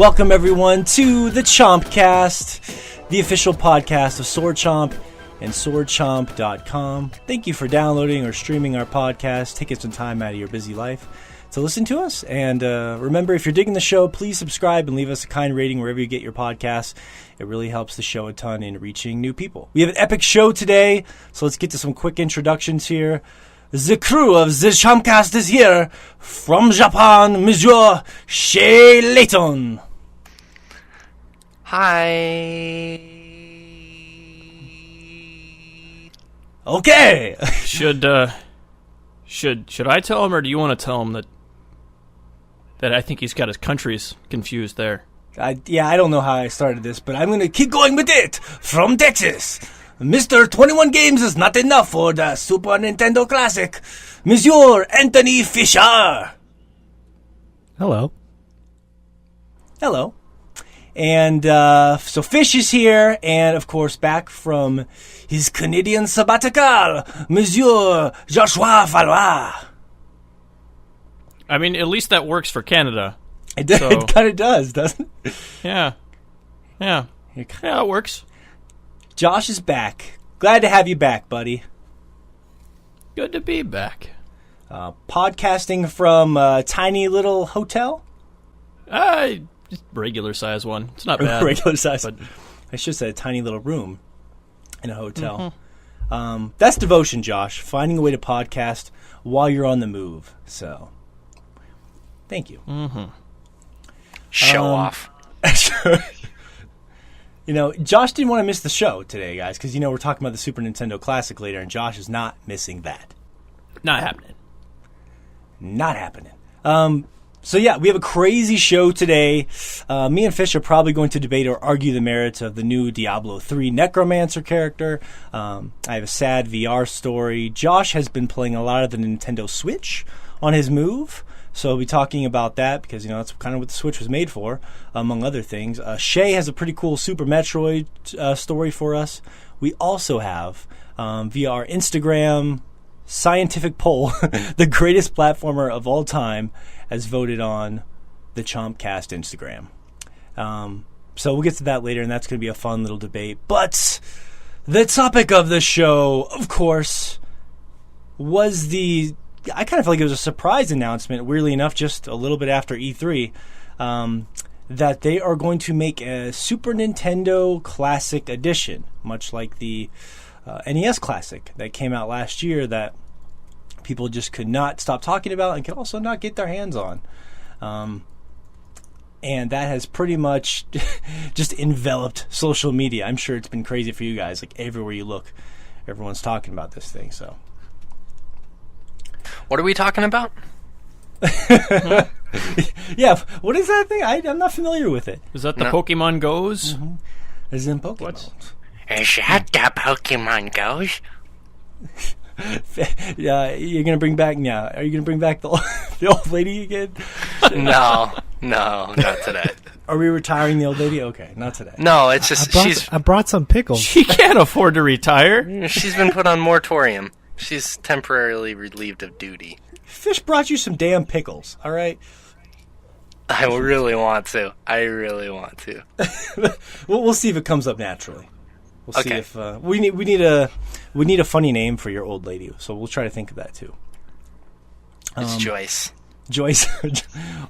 Welcome everyone to the Chompcast, the official podcast of Sword Chomp and swordchomp.com. Thank you for downloading or streaming our podcast, taking some time out of your busy life to listen to us. And remember, if you're digging the show, please subscribe and leave us a kind rating wherever you get your podcasts. It really helps the show a ton in reaching new people. We have an epic show today, so let's get to some quick introductions here. The crew of the Chompcast is here. From Japan, Monsieur Shea Layton. Hi. Okay. Should I tell him, or do you want to tell him that I think he's got his countries confused there? I don't know how I started this, but I'm going to keep going with it. From Texas, Mr. 21 Games is not enough for the Super Nintendo Classic. Monsieur Anthony Fisher. Hello. Hello. And so Fish is here, and of course back from his Canadian sabbatical, Monsieur Joshua Valois. I mean, at least that works for Canada. It kind of does, doesn't it? Yeah, it works. Josh is back. Glad to have you back, buddy. Good to be back. Podcasting from a tiny little hotel? Just regular size one. It's not bad. Regular size. But I should say a tiny little room in a hotel. That's devotion, Josh. Finding a way to podcast while you're on the move. So, thank you. Show off. You know, Josh didn't want to miss the show today, guys, because, we're talking about the Super Nintendo Classic later, and Josh is not missing that. not happening. Not happening. So yeah, we have a crazy show today. Me and Fish are probably going to debate or argue the merits of the new Diablo 3 Necromancer character. I have a sad VR story. Josh has been playing a lot of the Nintendo Switch on his Move, so we'll be talking about that because, that's kind of what the Switch was made for, among other things. Shea has a pretty cool Super Meatroid story for us. We also have via our Instagram scientific poll, the greatest platformer of all time, as voted on the Chompcast Instagram. So we'll get to that later, and that's going to be a fun little debate. But the topic of the show, of course, was I kind of feel like it was a surprise announcement, weirdly enough, just a little bit after E3, that they are going to make a Super Nintendo Classic Edition, much like the NES Classic that came out last year that people just could not stop talking about and could also not get their hands on. And that has pretty much just enveloped social media. I'm sure it's been crazy for you guys. Like, everywhere you look, everyone's talking about this thing. So, What are we talking about? yeah, what is that thing? I'm not familiar with it. Is that the Pokemon Goes? Mm-hmm. Is it in Pokemon? What? Is that the Pokemon Goes? Yeah, you're gonna bring back. Yeah, are you gonna bring back the old lady again? No, not today. Are we retiring the old lady? Okay, not today. No, it's just I brought some pickles. She can't afford to retire. she's been put on moratorium. She's temporarily relieved of duty. Fish brought you some damn pickles. All right. I really want to. We'll see if it comes up naturally. We'll see Okay. if we need a funny name for your old lady. So we'll try to think of that too. It's Joyce. Joyce,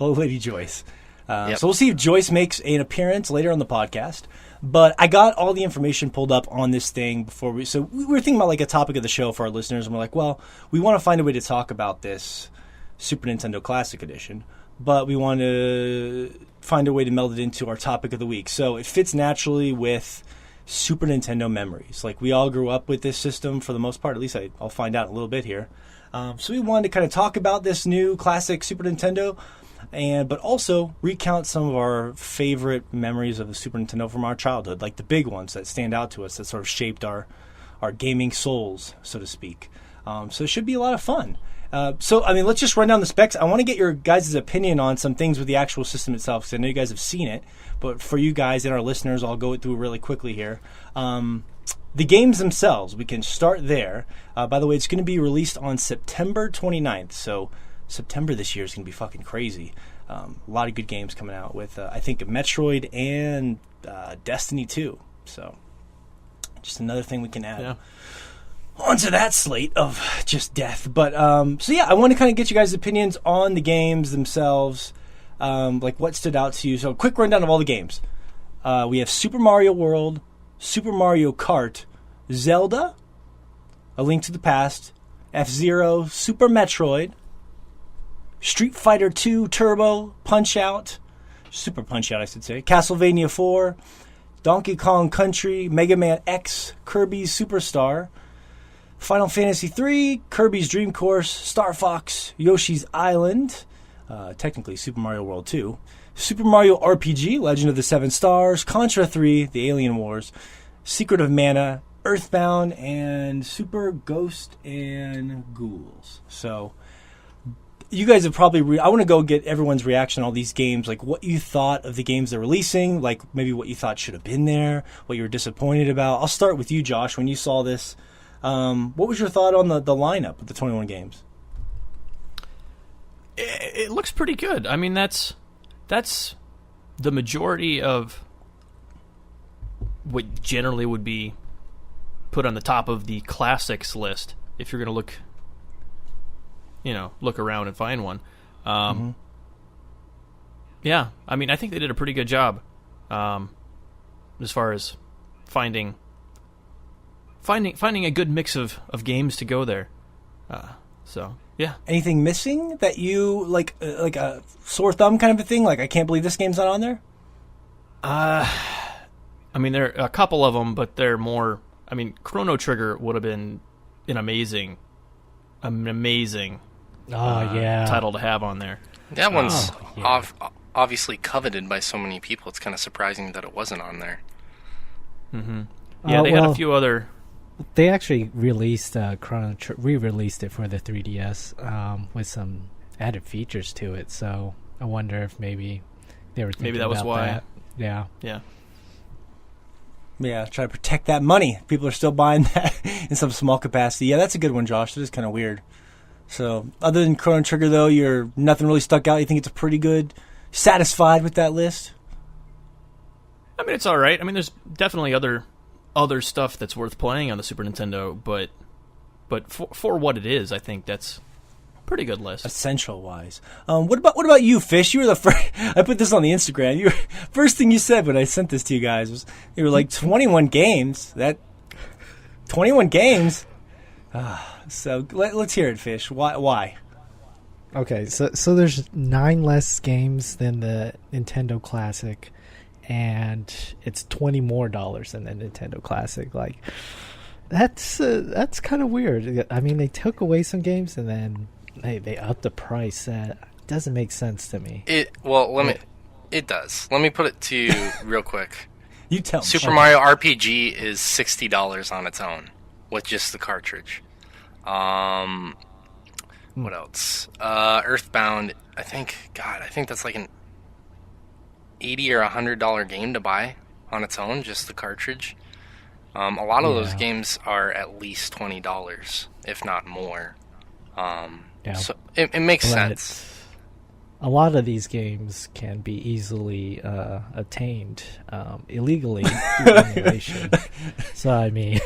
old lady Joyce. Yep. So we'll see if Joyce makes an appearance later on the podcast. But I got all the information pulled up on this thing before we were thinking about like a topic of the show for our listeners, and we're like, well, we want to find a way to talk about this Super Nintendo Classic Edition, but we want to find a way to meld it into our topic of the week. So it fits naturally with Super Nintendo memories. Like, we all grew up with this system for the most part. At least I'll find out in a little bit here. So we wanted to kind of talk about this new classic Super Nintendo, but also recount some of our favorite memories of the Super Nintendo from our childhood, like the big ones that stand out to us that sort of shaped our gaming souls, so to speak. So it should be a lot of fun. Let's just run down the specs. I want to get your guys' opinion on some things with the actual system itself, because I know you guys have seen it. But for you guys and our listeners, I'll go through really quickly here. The games themselves, we can start there. By the way, it's going to be released on September 29th. So September this year is going to be fucking crazy. A lot of good games coming out with, I think, Meatroid and Destiny 2. So just another thing we can add onto that slate of just death. But so yeah, I want to kind of get you guys' opinions on the games themselves, like what stood out to you. So quick rundown of all the games. We have Super Mario World, Super Mario Kart, Zelda, A Link to the Past, F-Zero, Super Metroid, Street Fighter 2 Turbo, Punch-Out, Super Punch-Out I should say, Castlevania 4, Donkey Kong Country, Mega Man X, Kirby's Superstar, Final Fantasy 3, Kirby's Dream Course, Star Fox, Yoshi's Island, technically Super Mario World 2, Super Mario RPG, Legend of the Seven Stars, Contra 3, The Alien Wars, Secret of Mana, Earthbound, and Super Ghost and Ghouls. So you guys have probably... I want to go get everyone's reaction on all these games, like what you thought of the games they're releasing, like maybe what you thought should have been there, what you were disappointed about. I'll start with you, Josh. When you saw this, what was your thought on the lineup of the 21 games? It looks pretty good. I mean, that's the majority of what generally would be put on the top of the classics list if you're going to look around and find one. Yeah, I mean, I think they did a pretty good job as far as finding a good mix of games to go there. So, yeah. Anything missing that you, like a sore thumb kind of a thing? Like, I can't believe this game's not on there? I mean, there are a couple of them, but they're more... I mean, Chrono Trigger would have been an amazing title to have on there. That one's obviously coveted by so many people. It's kind of surprising that it wasn't on there. Mm-hmm. Yeah, they had a few other... They actually released re-released it for the 3DS with some added features to it. So I wonder if maybe they were thinking that was about why. that. Yeah. Yeah, try to protect that money. People are still buying that in some small capacity. Yeah, that's a good one, Josh. That is kind of weird. So, other than Chrono Trigger, though, nothing really stuck out. You think it's a pretty good, satisfied with that list? I mean, it's all right. I mean, there's definitely other stuff that's worth playing on the Super Nintendo, but for what it is, I think that's a pretty good list. Essential wise. What about you, Fish? You were the first. I put this on the Instagram. First thing you said when I sent this to you guys was you were like 21 games. 21 games. So let's hear it, Fish. Why? Okay, so there's 9 less games than the Nintendo Classic, and it's $20 more than the Nintendo Classic. Like, that's kind of weird. I mean, they took away some games and then they upped the price. That doesn't make sense to me. It does. Let me put it to you real quick. You tell me. Super Mario RPG is $60 on its own with just the cartridge. What else? Earthbound, I think that's like an $80 or $100 game to buy on its own, just the cartridge. A lot of those games are at least $20, if not more. So it makes sense. A lot of these games can be easily obtained illegally through emulation. So, I mean,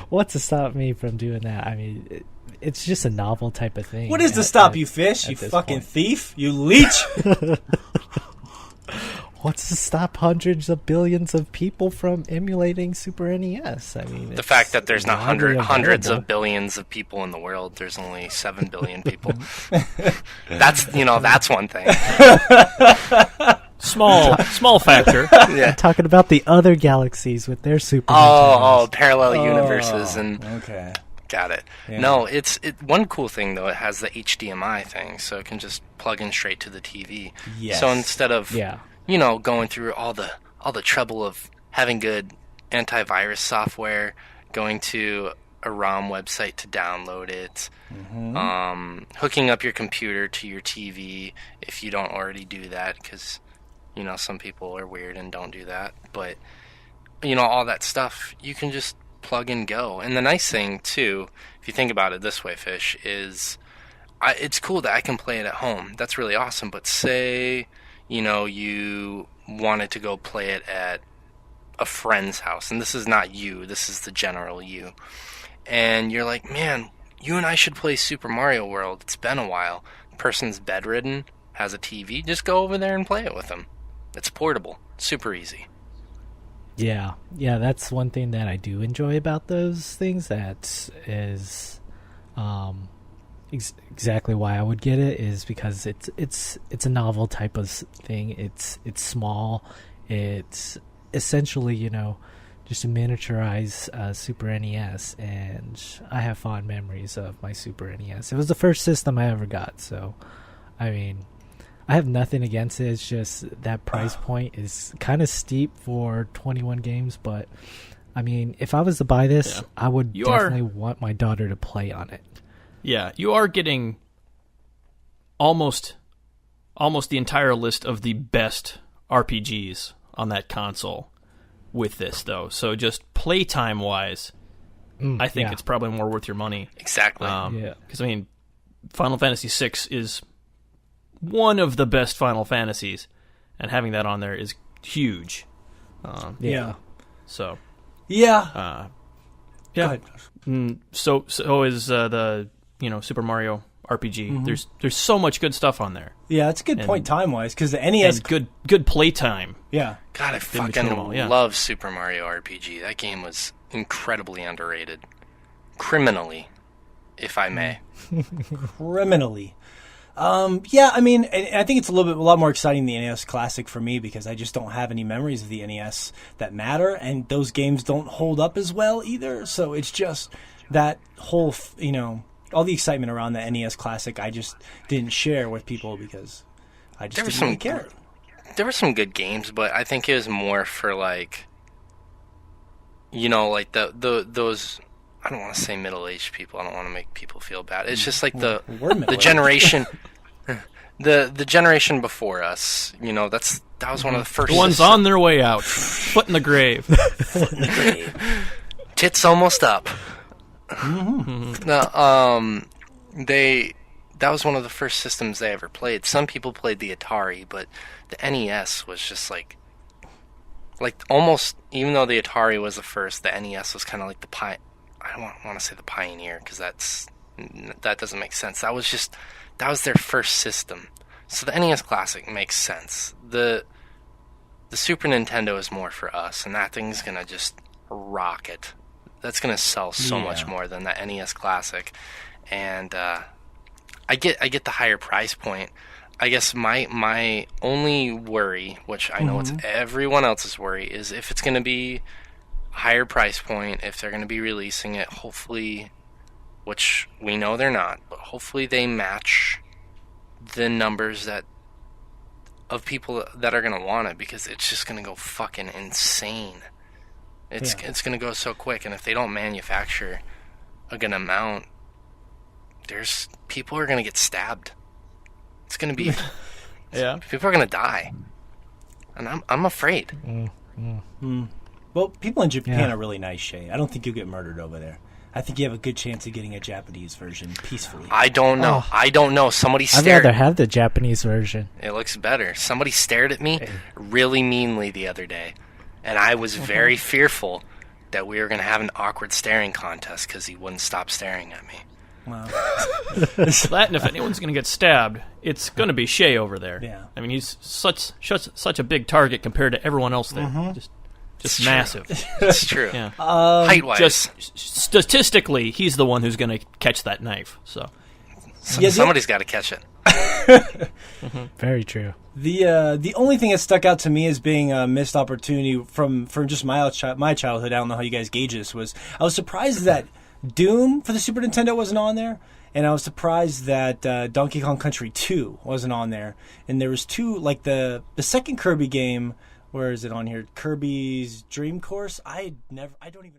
what's to stop me from doing that? I mean, it's just a novel type of thing. What is to stop you, Fish? You fucking thief? You leech? What's to stop hundreds of billions of people from emulating Super NES? I mean, the fact that there's not hundreds of billions of people in the world. There's only 7 billion people. That's one thing. Small factor. Yeah. I'm talking about the other galaxies with their Super parallel universes and okay. Got it. Yeah. No, it's one cool thing though. It has the HDMI thing, so it can just plug in straight to the TV. Yes. So instead of going through all the trouble of having good antivirus software, going to a ROM website to download it, hooking up your computer to your TV if you don't already do that, because some people are weird and don't do that. But all that stuff you can just plug and go. And the nice thing too, if you think about it this way, Fish, is it's cool that I can play it at home. That's really awesome. But say, you wanted to go play it at a friend's house, and this is not you, this is the general you. And you're like, man, you and I should play Super Mario World. It's been a while. Person's bedridden, has a TV. Just go over there and play it with them. It's portable. Super easy. Yeah, that's one thing that I do enjoy about those things. That is exactly why I would get it, is because it's a novel type of thing. It's small. It's essentially, just a miniaturized Super NES, and I have fond memories of my Super NES. It was the first system I ever got, so I mean, I have nothing against it. It's just that price point is kind of steep for 21 games, but I mean, if I was to buy this, I would definitely want my daughter to play on it. Yeah, you are getting almost the entire list of the best RPGs on that console with this, though. So just playtime wise, I think it's probably more worth your money. Exactly. Because I mean, Final Fantasy VI is one of the best Final Fantasies, and having that on there is huge. So. Yeah. Yeah. So is the Super Mario RPG. Mm-hmm. There's so much good stuff on there. Yeah, that's a good point time-wise, because the NES... And good playtime. Yeah. God, I fucking love Super Mario RPG. That game was incredibly underrated. Criminally, if I may. Criminally. Yeah, I mean, and I think it's a lot more exciting than the NES Classic for me, because I just don't have any memories of the NES that matter, and those games don't hold up as well either. So it's just that whole, all the excitement around the NES Classic I just didn't share with people because I just didn't really care. There were some good games, but I think it was more for like those. I don't want to say middle-aged people. I don't want to make people feel bad. It's just like the generation, the generation before us. That was one of the first. The ones on their way out, foot in the grave, tits almost up. That was one of the first systems they ever played. Some people played the Atari, but the NES was just like almost. Even though the Atari was the first, the NES was kind of like I don't want to say the pioneer, because that doesn't make sense. That was their first system. So the NES Classic makes sense. The Super Nintendo is more for us, and that thing's gonna just rocket. That's gonna sell so much more than that NES Classic, and I get the higher price point. I guess my only worry, which I know it's everyone else's worry, is if it's gonna be a higher price point, if they're gonna be releasing it, hopefully, which we know they're not, but hopefully they match the numbers of people that are gonna want it, because it's just gonna go fucking insane. It's going to go so quick, and if they don't manufacture a good amount, people are going to get stabbed. It's going to be... People are going to die. And I'm afraid. Well, people in Japan are really nice, Shea. I don't think you'll get murdered over there. I think you have a good chance of getting a Japanese version peacefully. I don't know. I don't know. Somebody I'd stared... rather have the Japanese version. It looks better. Somebody stared at me really meanly the other day. And I was very fearful that we were going to have an awkward staring contest because he wouldn't stop staring at me. Wow. That, and if anyone's going to get stabbed, it's going to be Shea over there. Yeah. I mean, he's such a big target compared to everyone else there. Just massive. It's true. Yeah. Height-wise. Just statistically, he's the one who's going to catch that knife. So somebody's got to catch it. Very true. The only thing that stuck out to me as being a missed opportunity from just my childhood, I don't know how you guys gauge this, was I was surprised that Doom for the Super Nintendo wasn't on there, and I was surprised that Donkey Kong Country 2 wasn't on there. And there was two, like the second Kirby game, where is it on here? Kirby's Dream Course? I don't even